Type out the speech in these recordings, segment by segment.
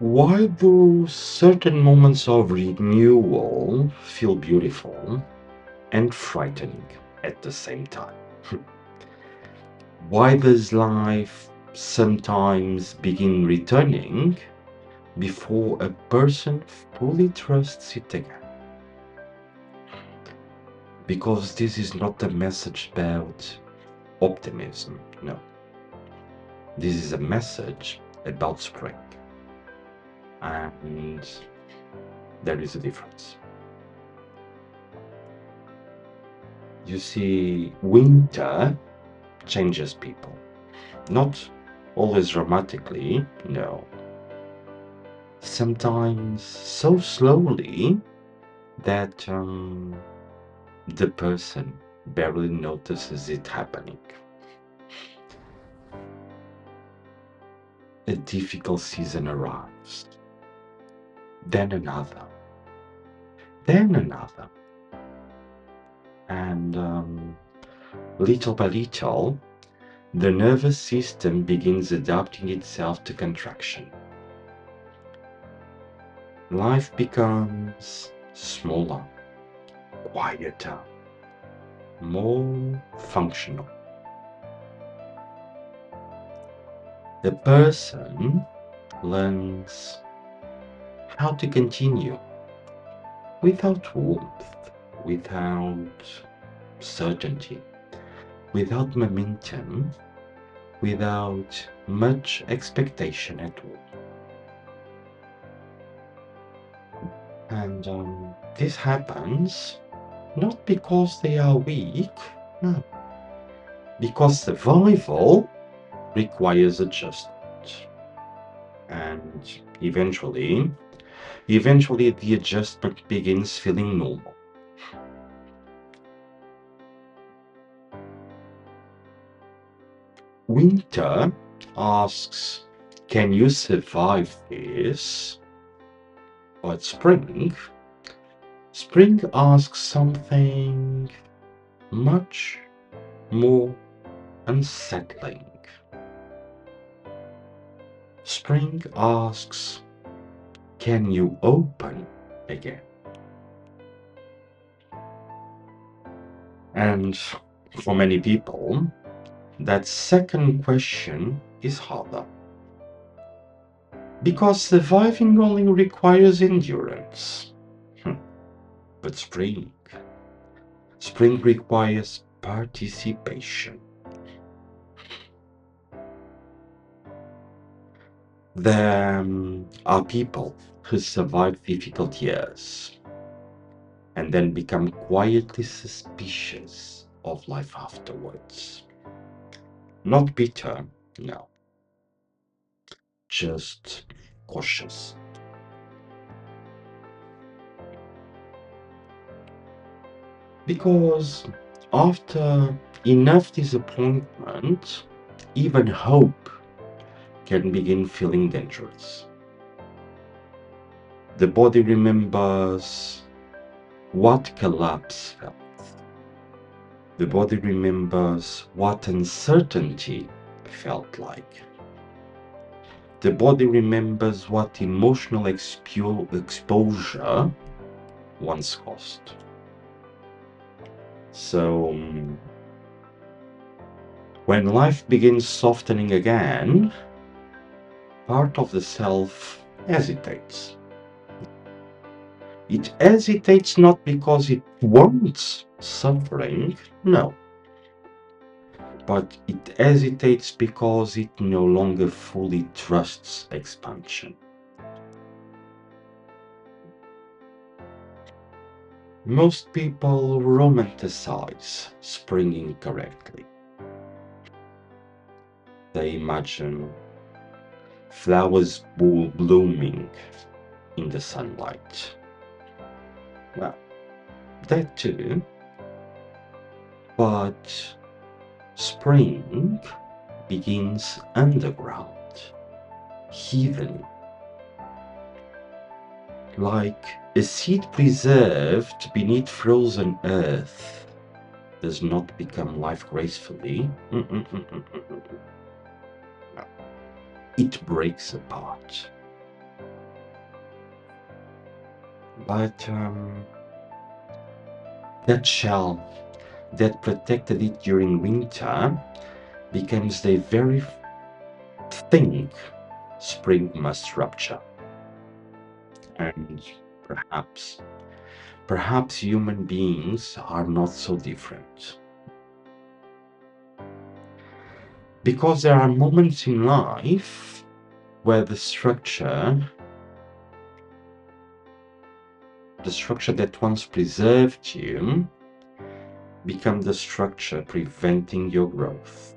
Why do certain moments of renewal feel beautiful and frightening at the same time? Why does life sometimes begin returning before a person fully trusts it again? Because this is not a message about optimism, no. This is a message about spring. And there is a difference. You see, winter changes people. Not always dramatically, no. Sometimes so slowly that the person barely notices it happening. A difficult season arrives, then another, then another. And little by little, the nervous system begins adapting itself to contraction. Life becomes smaller, quieter, more functional. The person learns how to continue without warmth, without certainty, without momentum, without much expectation at all. And this happens not because they are weak, no, because survival requires adjustment. And eventually the adjustment begins feeling normal. Winter asks, can you survive this? But spring asks something much more unsettling. Spring asks, can you open again? And for many people, that second question is harder. Because surviving only requires endurance. But spring requires participation. There are people who survive difficult years and then become quietly suspicious of life afterwards. Not bitter, no, just cautious. Because after enough disappointment, even hope can begin feeling dangerous. The body remembers what collapse felt. The body remembers what uncertainty felt like. The body remembers what emotional exposure once cost. So, when life begins softening again, part of the self hesitates. It hesitates not because it wants suffering, no, but it hesitates because it no longer fully trusts expansion. Most people romanticize spring incorrectly. They imagine flowers blooming in the sunlight. Well, that too, but spring begins underground, hidden, like a seed preserved beneath frozen earth does not become life gracefully. No. It breaks apart. But that shell that protected it during winter becomes the very thing spring must rupture. And perhaps, perhaps human beings are not so different. Because there are moments in life where the structure that once preserved you become the structure preventing your growth.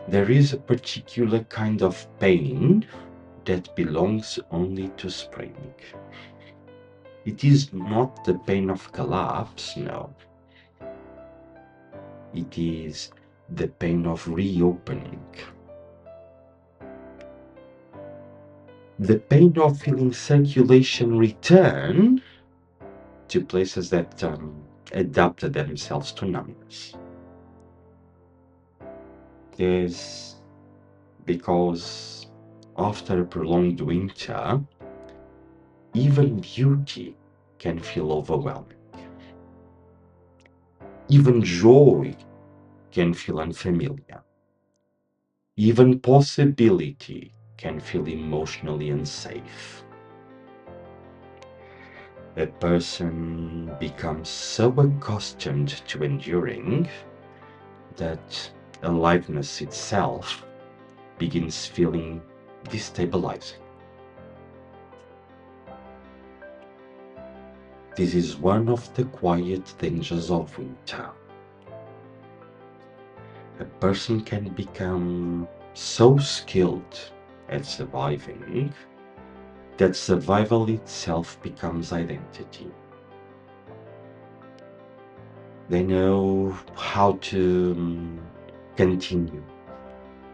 There is a particular kind of pain that belongs only to spring. It is not the pain of collapse, no. It is the pain of reopening. The pain of feeling circulation return to places that adapted themselves to numbness. Yes, because after a prolonged winter, even beauty can feel overwhelming. Even joy can feel unfamiliar. Even possibility can feel emotionally unsafe. A person becomes so accustomed to enduring that aliveness itself begins feeling destabilizing. This is one of the quiet dangers of winter. A person can become so skilled at surviving that survival itself becomes identity. They know how to continue.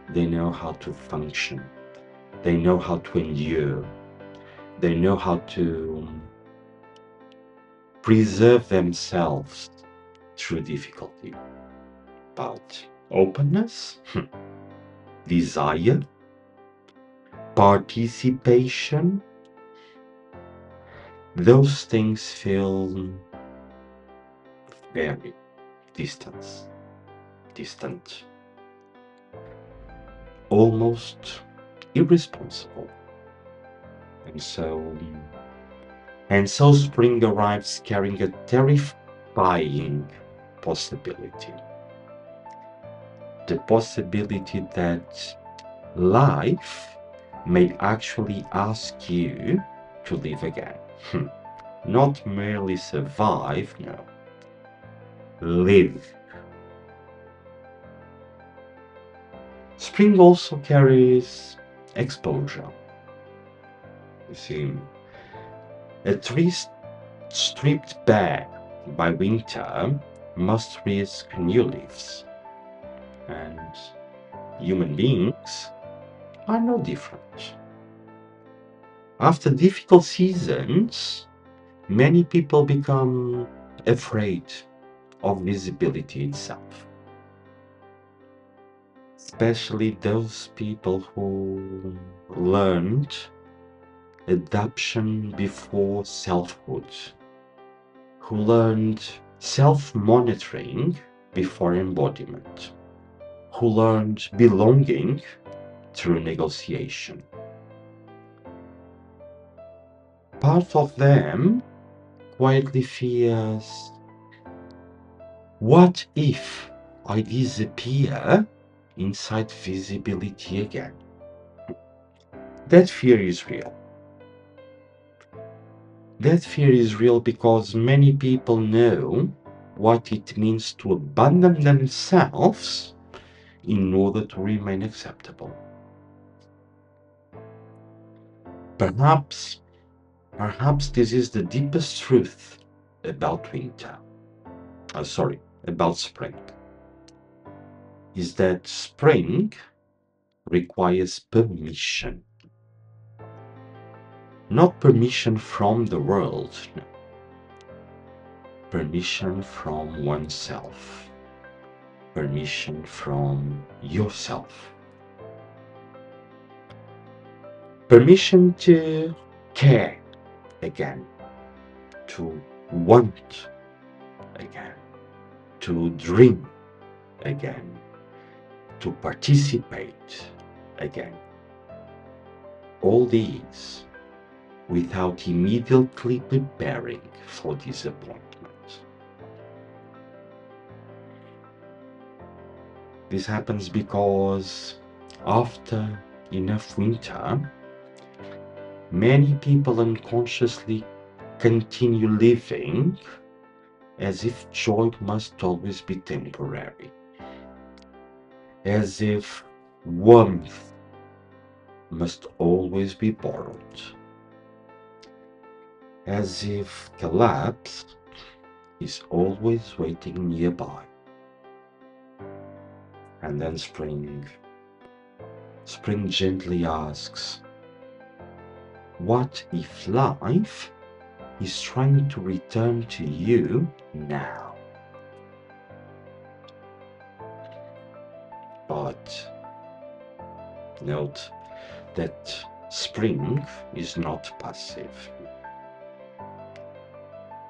They know how to function. They know how to endure. They know how to preserve themselves through difficulty. But openness, desire, participation, those things feel very distant, almost irresponsible. And so, and so spring arrives carrying a terrifying possibility. The possibility that life may actually ask you to live again. Not merely survive, no. Live. Spring also carries exposure. You see, a tree stripped bare by winter must risk new leaves, and human beings are no different. After difficult seasons, many people become afraid of visibility itself, especially those people who learned adaptation before selfhood, who learned self-monitoring before embodiment, who learned belonging through negotiation. Part of them quietly fears, what if I disappear inside visibility again? That fear is real. That fear is real because many people know what it means to abandon themselves in order to remain acceptable. Perhaps, perhaps this is the deepest truth about winter. About spring. Is that spring requires permission. Not permission from the world, no. Permission from oneself. Permission from yourself. Permission to care again, to want again, to dream again, to participate again. All these without immediately preparing for disappointment. This happens because after enough winter, many people unconsciously continue living as if joy must always be temporary, as if warmth must always be borrowed, as if collapse is always waiting nearby. And then spring gently asks, what if life is trying to return to you now? But note that spring is not passive.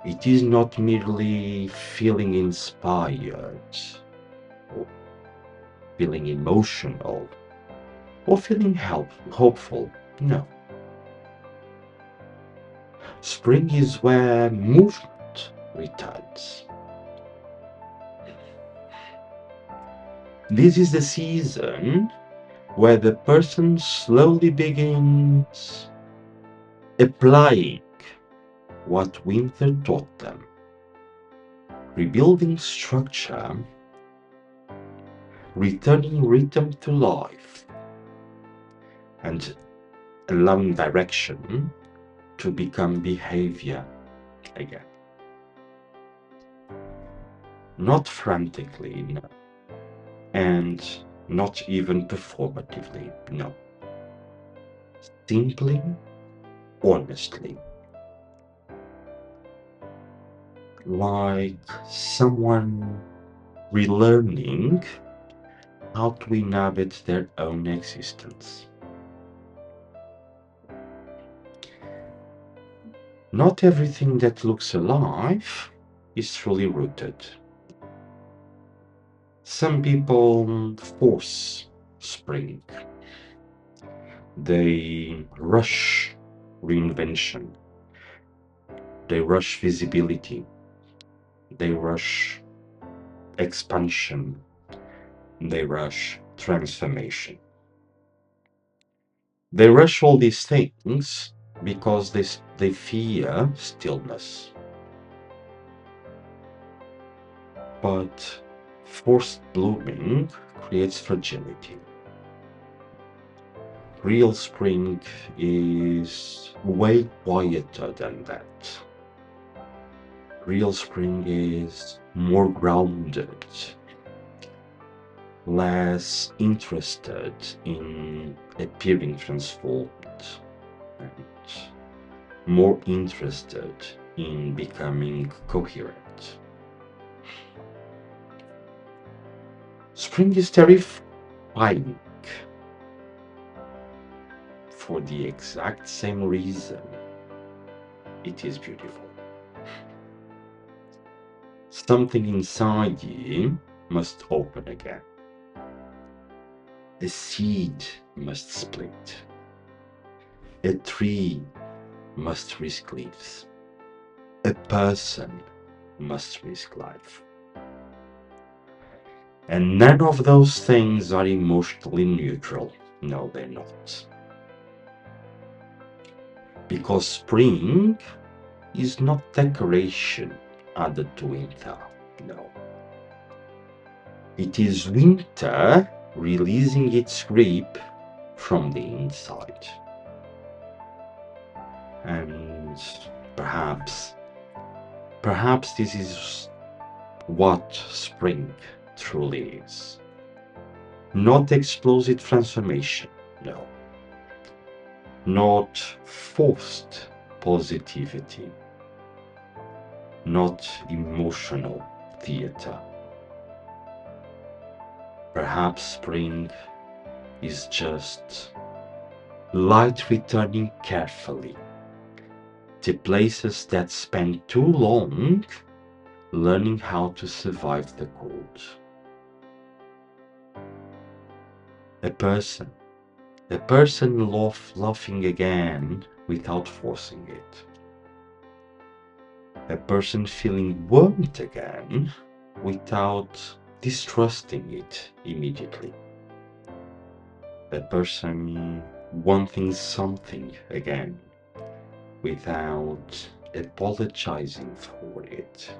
It is not merely feeling inspired, or feeling emotional, or feeling hopeful. No. Spring is where movement returns. This is the season where the person slowly begins applying what winter taught them, rebuilding structure, returning rhythm to life, and allowing direction to become behavior again. Not frantically, no. And not even performatively, no. Simply, honestly. Like someone relearning how to inhabit their own existence. Not everything that looks alive is truly rooted. Some people force spring. They rush reinvention. They rush visibility. They rush expansion. They rush transformation. They rush all these things because they fear stillness. But forced blooming creates fragility. Real spring is way quieter than that. Real spring is more grounded, less interested in appearing transformed, and more interested in becoming coherent. Spring is terrifying for the exact same reason it is beautiful. Something inside you must open again. A seed must split. A tree must risk leaves. A person must risk life. And none of those things are emotionally neutral. No, they're not. Because spring is not decoration added to winter. No. It is winter releasing its grip from the inside. And perhaps this is what spring truly is. Not explosive transformation, no. Not forced positivity. Not emotional theater. Perhaps spring is just light returning carefully to places that spend too long learning how to survive the cold. A person, laughing again without forcing it. A person feeling warmth again without distrusting it immediately. A person wanting something again without apologizing for it.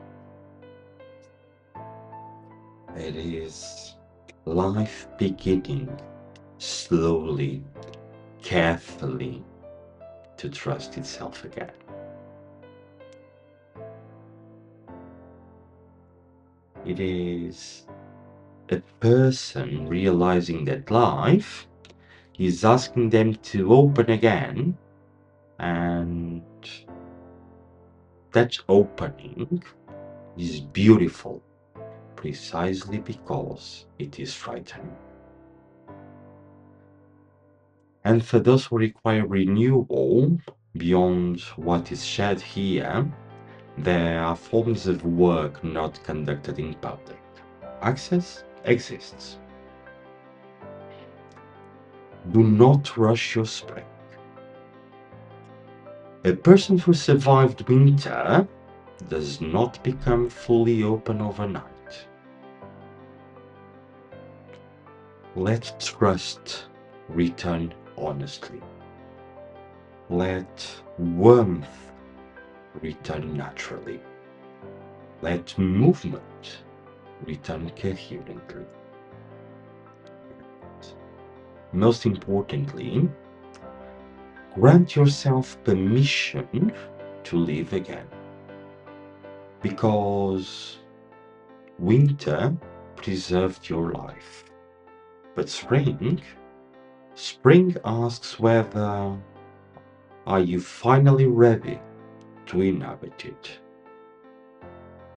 It is life beginning slowly, carefully to trust itself again. It is a person realizing that life is asking them to open again, and that opening is beautiful precisely because it is frightening. And for those who require renewal beyond what is shared here, there are forms of work not conducted in public. Access exists. Do not rush your spring. A person who survived winter does not become fully open overnight. Let trust return honestly. Let warmth return naturally. Let movement return coherently. Most importantly, grant yourself permission to live again. Because winter preserved your life. But spring asks whether are you finally ready to inhabit it.